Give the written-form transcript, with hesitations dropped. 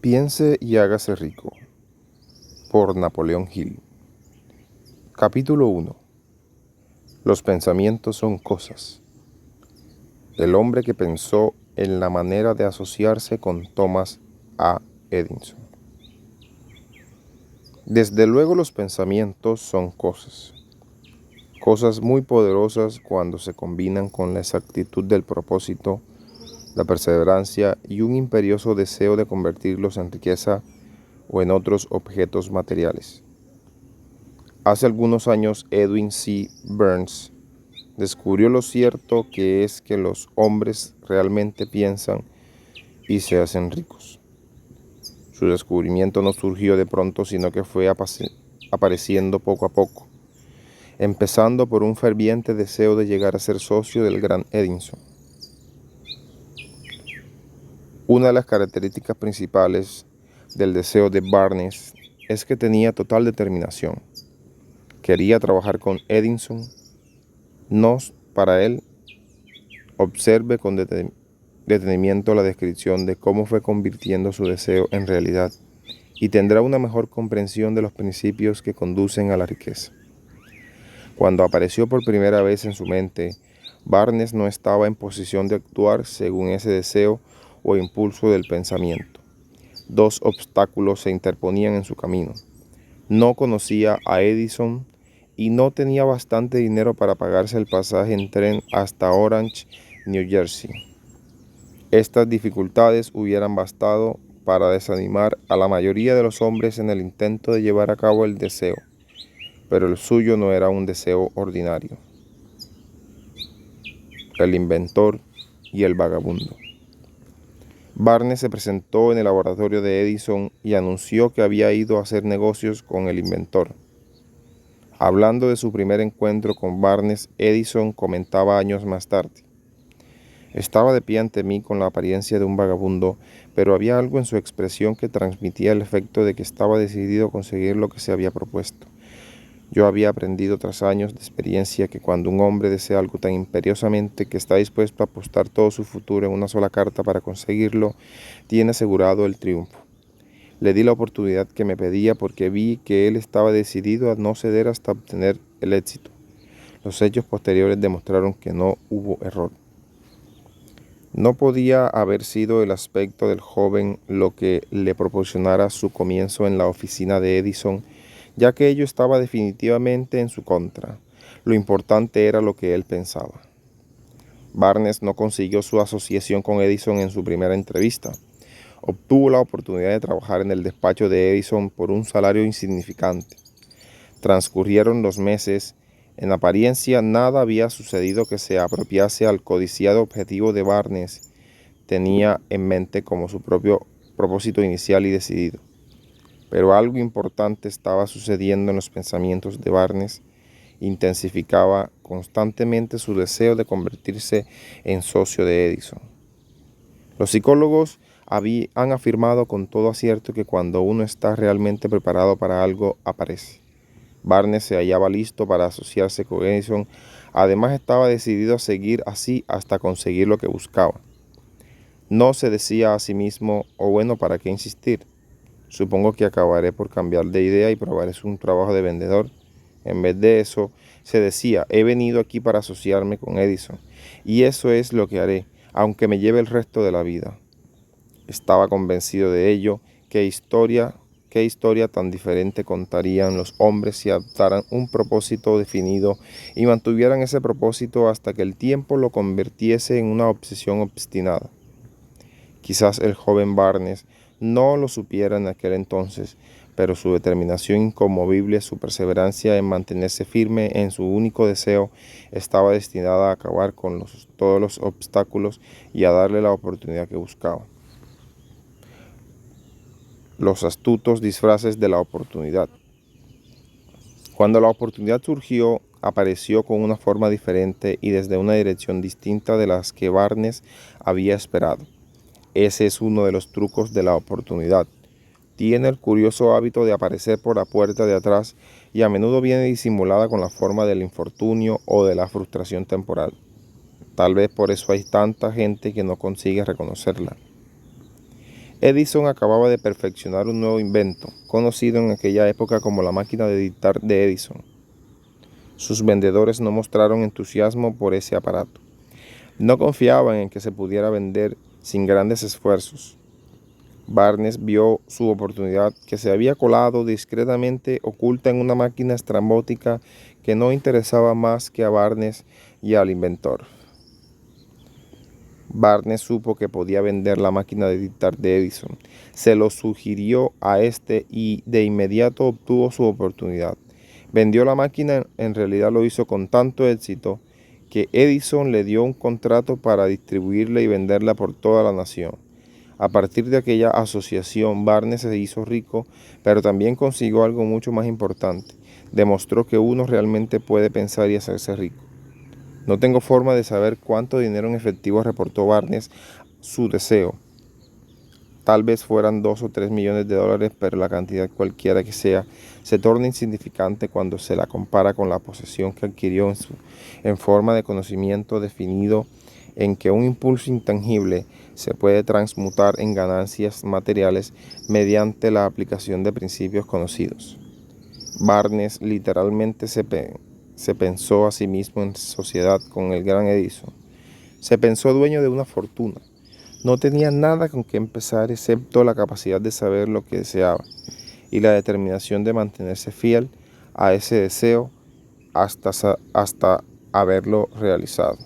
Piense y hágase rico, por Napoleón Hill. Capítulo 1. Los pensamientos son cosas. El hombre que pensó en la manera de asociarse con Thomas A. Edison. Desde luego los pensamientos son cosas. Cosas muy poderosas cuando se combinan con la exactitud del propósito, la perseverancia y un imperioso deseo de convertirlos en riqueza o en otros objetos materiales. Hace algunos años Edwin C. Burns descubrió lo cierto que es que los hombres realmente piensan y se hacen ricos. Su descubrimiento no surgió de pronto, sino que fue apareciendo poco a poco, empezando por un ferviente deseo de llegar a ser socio del gran Edison. Una de las características principales del deseo de Barnes es que tenía total determinación. Quería trabajar con Edison, no para él. Observe con detenimiento la descripción de cómo fue convirtiendo su deseo en realidad y tendrá una mejor comprensión de los principios que conducen a la riqueza. Cuando apareció por primera vez en su mente, Barnes no estaba en posición de actuar según ese deseo o impulso del pensamiento. Dos obstáculos se interponían en su camino. No conocía a Edison y no tenía bastante dinero para pagarse el pasaje en tren hasta Orange, New Jersey. Estas dificultades hubieran bastado para desanimar a la mayoría de los hombres en el intento de llevar a cabo el deseo, pero el suyo no era un deseo ordinario. El inventor y el vagabundo. Barnes se presentó en el laboratorio de Edison y anunció que había ido a hacer negocios con el inventor. Hablando de su primer encuentro con Barnes, Edison comentaba años más tarde: estaba de pie ante mí con la apariencia de un vagabundo, pero había algo en su expresión que transmitía el efecto de que estaba decidido a conseguir lo que se había propuesto. Yo había aprendido tras años de experiencia que cuando un hombre desea algo tan imperiosamente que está dispuesto a apostar todo su futuro en una sola carta para conseguirlo, tiene asegurado el triunfo. Le di la oportunidad que me pedía porque vi que él estaba decidido a no ceder hasta obtener el éxito. Los hechos posteriores demostraron que no hubo error. No podía haber sido el aspecto del joven lo que le proporcionara su comienzo en la oficina de Edison, ya que ello estaba definitivamente en su contra. Lo importante era lo que él pensaba. Barnes no consiguió su asociación con Edison en su primera entrevista. Obtuvo la oportunidad de trabajar en el despacho de Edison por un salario insignificante. Transcurrieron los meses. En apariencia, nada había sucedido que se apropiase al codiciado objetivo de Barnes. Tenía en mente como su propio propósito inicial y decidido. Pero algo importante estaba sucediendo en los pensamientos de Barnes. Intensificaba constantemente su deseo de convertirse en socio de Edison. Los psicólogos han afirmado con todo acierto que cuando uno está realmente preparado para algo, aparece. Barnes se hallaba listo para asociarse con Edison. Además, estaba decidido a seguir así hasta conseguir lo que buscaba. No se decía a sí mismo: oh, bueno, ¿para qué insistir? Supongo que acabaré por cambiar de idea y probar un trabajo de vendedor. En vez de eso, se decía: he venido aquí para asociarme con Edison, y eso es lo que haré, aunque me lleve el resto de la vida. Estaba convencido de ello. ¿Qué historia tan diferente contarían los hombres si adoptaran un propósito definido y mantuvieran ese propósito hasta que el tiempo lo convirtiese en una obsesión obstinada? Quizás el joven Barnes no lo supiera en aquel entonces, pero su determinación inconmovible, su perseverancia en mantenerse firme en su único deseo, estaba destinada a acabar con todos los obstáculos y a darle la oportunidad que buscaba. Los astutos disfraces de la oportunidad. Cuando la oportunidad surgió, apareció con una forma diferente y desde una dirección distinta de las que Barnes había esperado. Ese es uno de los trucos de la oportunidad. Tiene el curioso hábito de aparecer por la puerta de atrás y a menudo viene disimulada con la forma del infortunio o de la frustración temporal. Tal vez por eso hay tanta gente que no consigue reconocerla. Edison acababa de perfeccionar un nuevo invento, conocido en aquella época como la máquina de dictar de Edison. Sus vendedores no mostraron entusiasmo por ese aparato. No confiaban en que se pudiera vender sin grandes esfuerzos. Barnes vio su oportunidad, que se había colado discretamente oculta en una máquina estrambótica que no interesaba más que a Barnes y al inventor. Barnes supo que podía vender la máquina de dictar de Edison. Se lo sugirió a este y de inmediato obtuvo su oportunidad. Vendió la máquina, en realidad lo hizo con tanto éxito que Edison le dio un contrato para distribuirla y venderla por toda la nación. A partir de aquella asociación, Barnes se hizo rico, pero también consiguió algo mucho más importante. Demostró que uno realmente puede pensar y hacerse rico. No tengo forma de saber cuánto dinero en efectivo reportó Barnes su deseo. Tal vez fueran 2 o 3 millones de dólares, pero la cantidad cualquiera que sea se torna insignificante cuando se la compara con la posesión que adquirió en forma de conocimiento definido en que un impulso intangible se puede transmutar en ganancias materiales mediante la aplicación de principios conocidos. Barnes literalmente se pensó a sí mismo en sociedad con el gran Edison. Se pensó dueño de una fortuna. No tenía nada con que empezar excepto la capacidad de saber lo que deseaba y la determinación de mantenerse fiel a ese deseo hasta haberlo realizado.